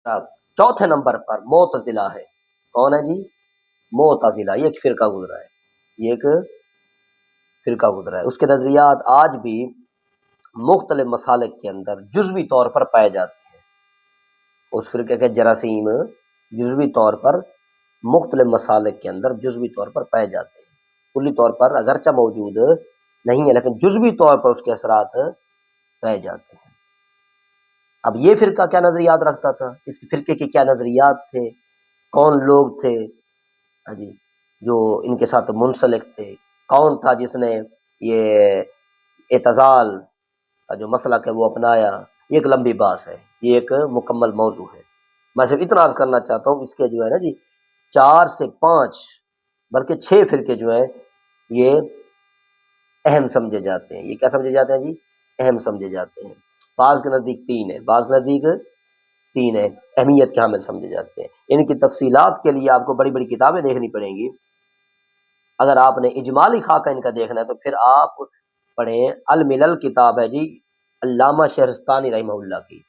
چوتھے نمبر پر معتزلہ ہے. کون ہے جی؟ معتزلہ. یہ ایک فرقہ گزرا ہے، یہ ایک فرقہ گزرا ہے. اس کے نظریات آج بھی مختلف مسالک کے اندر جزوی طور پر پائے جاتے ہیں. اس فرقے کے جراثیم جزوی طور پر مختلف مسالک کے اندر جزوی طور پر پائے جاتے ہیں. کلی طور پر اگرچہ موجود نہیں ہے لیکن جزوی طور پر اس کے اثرات پائے جاتے ہیں. اب یہ فرقہ کیا نظریات رکھتا تھا؟ اس فرقے کے کیا نظریات تھے؟ کون لوگ تھے جی جو ان کے ساتھ منسلک تھے؟ کون تھا جس نے یہ اعتزال کا جو مسلک ہے وہ اپنایا؟ یہ ایک لمبی بحث ہے، یہ ایک مکمل موضوع ہے. میں صرف اتنا عرض کرنا چاہتا ہوں اس کے جو ہے نا جی 4 سے 5 بلکہ 6 فرقے جو ہیں یہ اہم سمجھے جاتے ہیں. یہ کیا سمجھے جاتے ہیں جی؟ اہم سمجھے جاتے ہیں. بعض کے نزدیک 3 ہے، بعض کے نزدیک 3 ہے، اہمیت کے حامل سمجھے جاتے ہیں. ان کی تفصیلات کے لیے آپ کو بڑی بڑی کتابیں دیکھنی پڑیں گی. اگر آپ نے اجمالی خاکہ ان کا دیکھنا ہے تو پھر آپ پڑھیں الملل کتاب ہے جی علامہ شہرستانی رحمہ اللہ کی،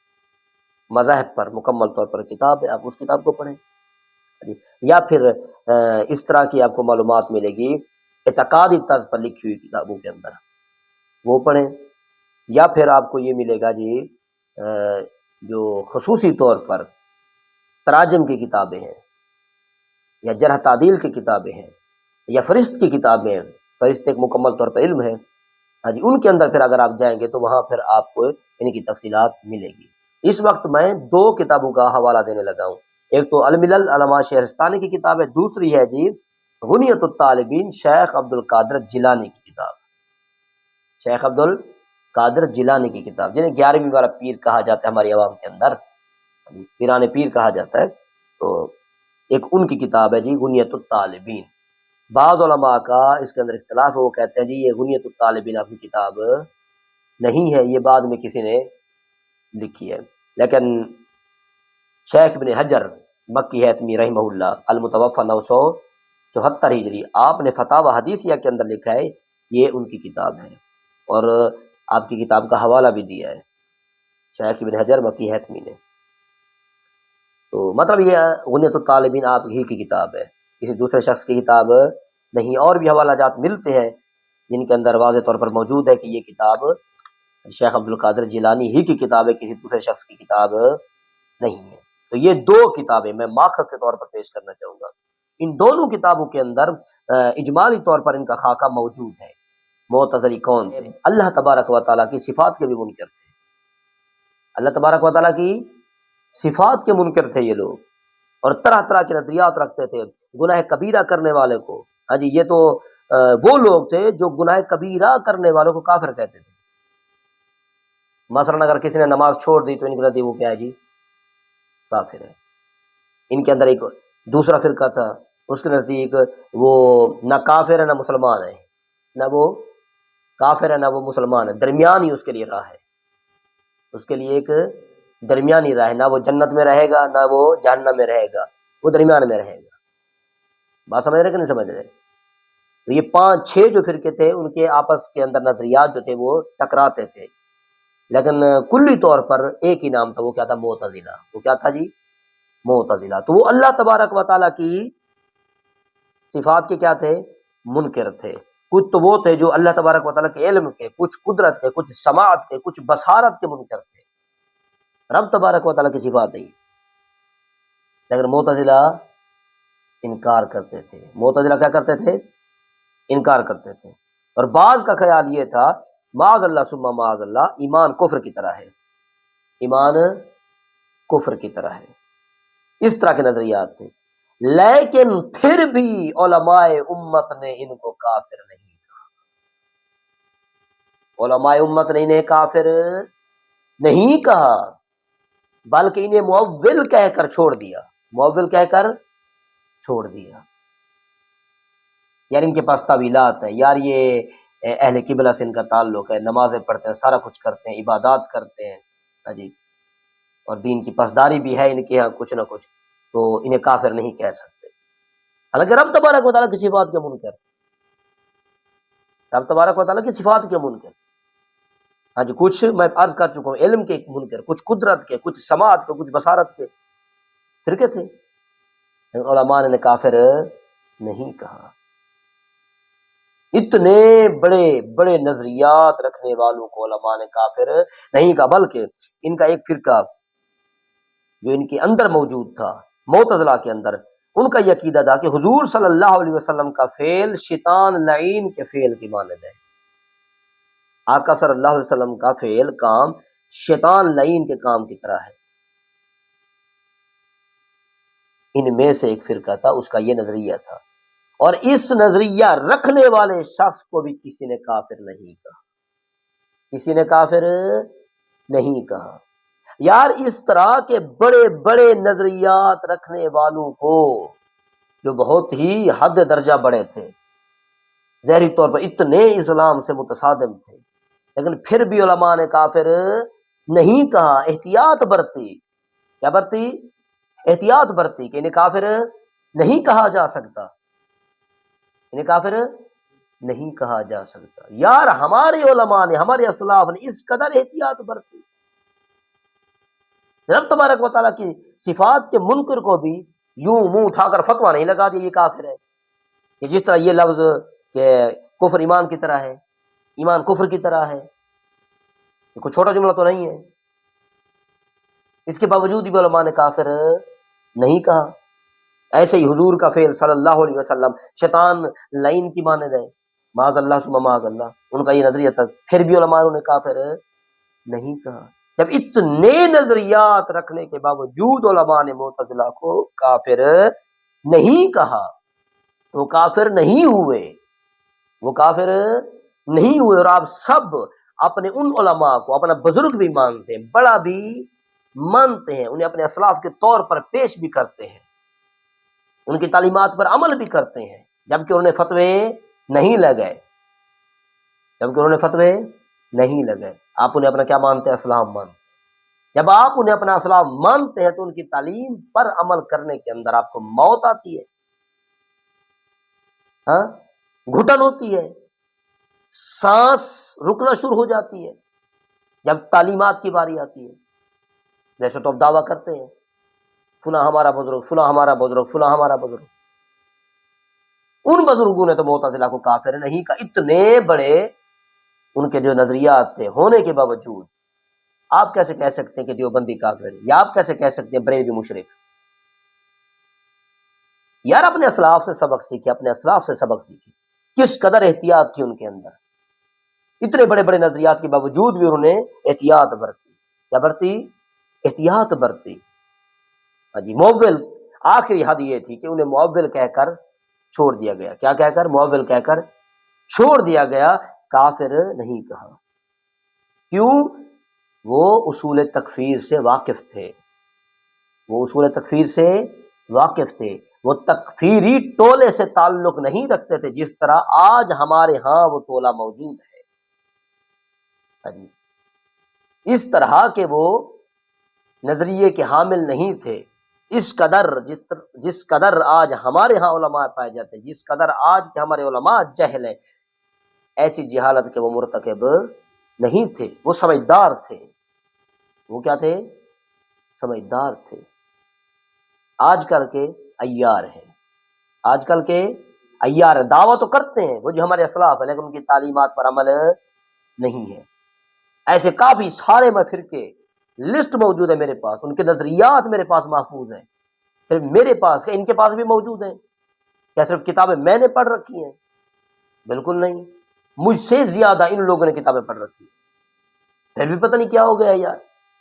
مذاہب پر مکمل طور پر کتاب ہے، آپ اس کتاب کو پڑھیں. یا پھر اس طرح کی آپ کو معلومات ملے گی اعتقادی طرز پر لکھی ہوئی کتابوں کے اندر، وہ پڑھیں. یا پھر آپ کو یہ ملے گا جی جو خصوصی طور پر تراجم کی کتابیں ہیں یا جرح تعدیل کی کتابیں ہیں یا فرست کی کتابیں ہیں. فرست ایک مکمل طور پر علم ہے جی، ان کے اندر پھر اگر آپ جائیں گے تو وہاں پھر آپ کو ان کی تفصیلات ملے گی. اس وقت میں 2 کتابوں کا حوالہ دینے لگا ہوں. ایک تو الملل علامہ شہرستانی کی کتاب ہے، دوسری ہے جی غنیۃ الطالبین شیخ عبد القادر جیلانی کی کتاب. شیخ عبد القادر جیلانی کی کتاب جنہیں 11ویں والا پیر کہا جاتا ہے ہماری عوام کے اندر، پیران پیر کہا جاتا ہے. تو ایک ان کی کتاب ہے جی غنیۃ الطالبین. بعض علماء کا اس کے اندر اختلاف ہے، وہ کہتے ہیں جی یہ غنیۃ الطالبین آپ کی کتاب نہیں ہے، یہ بعد میں کسی نے لکھی ہے. لیکن شیخ ابن حجر مکی حتمی رحمہ اللہ المتوفی 974 ہجری، آپ نے فتاوی حدیثیہ کے اندر لکھا ہے یہ ان کی کتاب ہے، اور آپ کی کتاب کا حوالہ بھی دیا ہے شیخ ابن حجر مکی حتمی نے. تو مطلب یہ غنیۃ الطالبین آپ ہی کی کتاب ہے، کسی دوسرے شخص کی کتاب نہیں. اور بھی حوالہ جات ملتے ہیں جن کے اندر واضح طور پر موجود ہے کہ یہ کتاب شیخ عبد القادر جیلانی ہی کی کتاب ہے، کسی دوسرے شخص کی کتاب نہیں ہے. تو یہ 2 کتابیں میں ماخذ کے طور پر پیش کرنا چاہوں گا. ان دونوں کتابوں کے اندر اجمالی طور پر ان کا خاکہ موجود ہے. معتزلی کون تھے؟ اللہ تبارک و تعالیٰ کی صفات کے بھی منکر تھے. اللہ تبارک و تعالیٰ کی صفات کے منکر تھے یہ لوگ، اور طرح طرح کے نظریات رکھتے تھے گناہ کبیرہ کرنے والے کو. ہاں جی، یہ تو وہ لوگ تھے جو گناہ کبیرہ کرنے والوں کو کافر کہتے تھے. مثلا اگر کسی نے نماز چھوڑ دی تو ان کے نزدیک وہ کیا ہے جی؟ کافر ہے. ان کے اندر ایک دوسرا فرقہ تھا، اس کے نزدیک وہ نہ کافر ہے نہ مسلمان ہے، نہ وہ کافر ہے نہ وہ مسلمان ہے، درمیانی اس کے لیے راہ ہے. اس کے لیے ایک درمیانی راہ ہے، نہ وہ جنت میں رہے گا نہ وہ جہنم میں رہے گا، وہ درمیان میں رہے گا. بات سمجھ رہے کہ نہیں سمجھ رہے؟ تو یہ 5-6 جو فرقے تھے ان کے آپس کے اندر نظریات جو تھے وہ ٹکراتے تھے، لیکن کلی طور پر ایک ہی نام تھا، وہ کیا تھا؟ معتزلہ. وہ کیا تھا جی؟ معتزلہ. تو وہ اللہ تبارک و تعالیٰ کی صفات کے کیا تھے؟ منکر تھے. کچھ تو وہ تھے جو اللہ تبارک و تعالیٰ کے علم کے، کچھ قدرت کے، کچھ سماعت کے، کچھ بصارت کے منکر تھے. رب تبارک و تعالیٰ کی صفات نہیں، لیکن معتزلہ انکار کرتے تھے. معتزلہ کیا کرتے تھے؟ انکار کرتے تھے. اور بعض کا خیال یہ تھا معاذ اللہ ثم معاذ اللہ ایمان کفر کی طرح ہے، ایمان کفر کی طرح ہے. اس طرح کے نظریات تھے. لیکن پھر بھی علماء امت نے ان کو کافر نہیں کہا. علماء امت نے انہیں کافر نہیں کہا، بلکہ انہیں مؤول کہہ کر چھوڑ دیا. مؤول کہہ کر چھوڑ دیا. یار ان کے پاس تعویلات ہیں، یار یہ اہل قبلہ سے ان کا تعلق ہے، نمازیں پڑھتے ہیں، سارا کچھ کرتے ہیں، عبادات کرتے ہیں جی، اور دین کی پاسداری بھی ہے ان کے ہاں کچھ نہ کچھ، تو انہیں کافر نہیں کہہ سکتے. حالانکہ رب تبارک و تعالیٰ کی صفات کے منکر، رب تبارک و تعالیٰ کی صفات کے منکر. ہاں جی، کچھ میں عرض کر چکا ہوں علم کے منکر، کچھ قدرت کے، کچھ سماعت کے، کچھ بصارت کے. فرقے تھے، علماء نے کافر نہیں کہا۔ اتنے بڑے بڑے نظریات رکھنے والوں کو علماء نے کافر نہیں کہا، بلکہ ان کا ایک فرقہ جو ان کے اندر موجود تھا، معتزلہ کے اندر، ان کا یہ عقیدہ تھا کہ حضور صلی اللہ علیہ وسلم کا فعل شیطان لعین کے فعل کی مانند ہے۔ آقا صلی اللہ علیہ وسلم کا فعل کام شیطان لعین کے کام کی طرح ہے۔ ان میں سے ایک فرقہ تھا، اس کا یہ نظریہ تھا، اور اس نظریہ رکھنے والے شخص کو بھی کسی نے کافر نہیں کہا، کسی نے کافر نہیں کہا۔ یار اس طرح کے بڑے بڑے نظریات رکھنے والوں کو، جو بہت ہی حد درجہ بڑے تھے، ظاہری طور پر اتنے اسلام سے متصادم تھے، لیکن پھر بھی علماء نے کافر نہیں کہا، احتیاط برتی۔ کیا برتی؟ احتیاط برتی کہ انہیں کافر نہیں کہا جا سکتا، انہیں کافر نہیں کہا جا سکتا۔ یار ہمارے علماء نے، ہمارے اسلاف نے اس قدر احتیاط برتی، رب تبارک و تعالیٰ کی صفات کے منکر کو بھی یوں منہ اٹھا کر فتویٰ نہیں لگا دیا یہ کافر ہے، کہ جس طرح یہ لفظ کہ کفر ایمان کی طرح ہے، ایمان کفر کی طرح ہے، یہ کوئی چھوٹا جملہ تو نہیں ہے۔ اس کے باوجود بھی علماء نے کافر نہیں کہا۔ ایسے ہی حضور کا فعل صلی اللہ علیہ وسلم شیطان لعین کی مانند ہے، معاذ اللہ ثم معاذ اللہ، ان کا یہ نظریہ تھا، پھر بھی علماء نے کافر نہیں کہا۔ جب اتنے نظریات رکھنے کے باوجود علماء نے معتزلہ کو کافر نہیں کہا، وہ کافر نہیں ہوئے، وہ کافر نہیں ہوئے۔ اور آپ سب اپنے ان علماء کو اپنا بزرگ بھی مانتے ہیں، بڑا بھی مانتے ہیں، انہیں اپنے اسلاف کے طور پر پیش بھی کرتے ہیں، ان کی تعلیمات پر عمل بھی کرتے ہیں، جبکہ انہوں نے فتوے نہیں لگائے، جبکہ انہوں نے فتوے نہیں لگائے۔ آپ انہیں اپنا کیا مانتے ہیں؟ اسلام مانتے ہیں۔ جب آپ انہیں اپنا اسلام مانتے ہیں تو ان کی تعلیم پر عمل کرنے کے اندر آپ کو موت آتی ہے، ہاں، گھٹن ہوتی ہے، سانس رکنا شروع ہو جاتی ہے جب تعلیمات کی باری آتی ہے۔ جیسے تو اب دعویٰ کرتے ہیں فلاں ہمارا بزرگ، فلاں ہمارا بزرگ، فلاں ہمارا بزرگ، ان بزرگوں نے تو معتزلہ کو کافر نہیں کہا۔ اتنے بڑے ان کے جو نظریات تھے ہونے کے باوجود آپ کیسے کہہ سکتے ہیں کہ دیوبندی کافر ہے، یا آپ کیسے کہہ سکتے ہیں بریلوی مشرک؟ یار اپنے اسلاف سے سبق سیکھے، اپنے اسلاف سے سبق سیکھے، کس قدر احتیاط تھی ان کے اندر، اتنے بڑے بڑے نظریات کے باوجود بھی انہوں نے احتیاط برتی۔ کیا برتی؟ احتیاط برتی۔ ہاں جی، موول آخری حد یہ تھی کہ انہیں موول کہہ کر چھوڑ دیا گیا۔ کیا کہہ کر؟ موول کہہ کر چھوڑ دیا گیا، کافر نہیں کہا۔ کیوں؟ وہ اصول تکفیر سے واقف تھے، وہ اصول تکفیر سے واقف تھے، وہ تکفیری ٹولے سے تعلق نہیں رکھتے تھے جس طرح آج ہمارے ہاں وہ ٹولہ موجود ہے۔ اس طرح کے وہ نظریے کے حامل نہیں تھے۔ اس قدر جس قدر آج ہمارے ہاں علماء پائے جاتے ہیں، جس قدر آج کے ہمارے علماء جہل ہیں، ایسی جہالت کے وہ مرتکب نہیں تھے، وہ سمجھدار تھے۔ وہ کیا تھے؟ سمجھدار تھے۔ آج کل کے عیار ہیں، آج کل کے عیار دعویٰ تو کرتے ہیں وہ جو ہمارے اسلاف ہیں، لیکن ان کی تعلیمات پر عمل نہیں ہے۔ ایسے کافی سارے فرقے لسٹ موجود ہے میرے پاس، ان کے نظریات میرے پاس محفوظ ہیں، صرف میرے پاس، ان کے پاس بھی موجود ہیں۔ کیا صرف کتابیں میں نے پڑھ رکھی ہیں؟ بالکل نہیں، مجھ سے زیادہ ان لوگوں نے کتابیں پڑھ رکھی ہیں، پھر بھی پتہ نہیں کیا ہو گیا یار،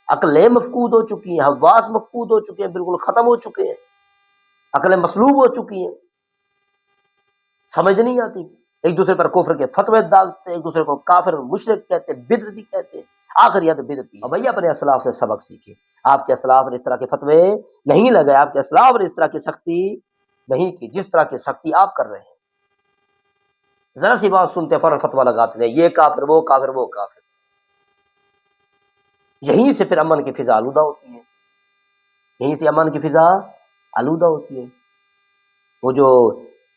عقلیں مفقود ہو چکی ہیں، حواس مفقود ہو چکے ہیں، بالکل ختم ہو چکے ہیں، عقلیں مسلوب ہو چکی ہیں، سمجھ نہیں آتی، ایک دوسرے پر کفر کے فتوے ڈالتے ہیں، ایک دوسرے کو کافر مشرک کہتے ہیں، بدعتی کہتے ہیں، آخر یہ تو بدعتی ہے۔ بھائی اپنے اسلاف سے سبق سیکھیں، آپ کے اسلاف نے اس طرح کے فتوے نہیں لگائے، آپ کے اسلاف نے اس طرح کی سختی نہیں کی جس طرح کی سختی آپ کر رہے ہیں۔ ذرا سی بات سنتے فوراً فتویٰ لگاتے ہیں، یہ کافر، وہ کافر، وہ کافر۔ یہیں سے پھر امن کی فضا آلودہ ہوتی ہے، یہیں سے امن کی فضا آلودہ ہوتی ہے، وہ جو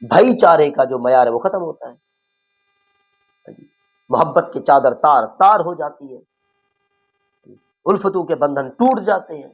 بھائی چارے کا جو معیار ہے وہ ختم ہوتا ہے، محبت کی چادر تار تار ہو جاتی ہے، الفتوں کے بندھن ٹوٹ جاتے ہیں۔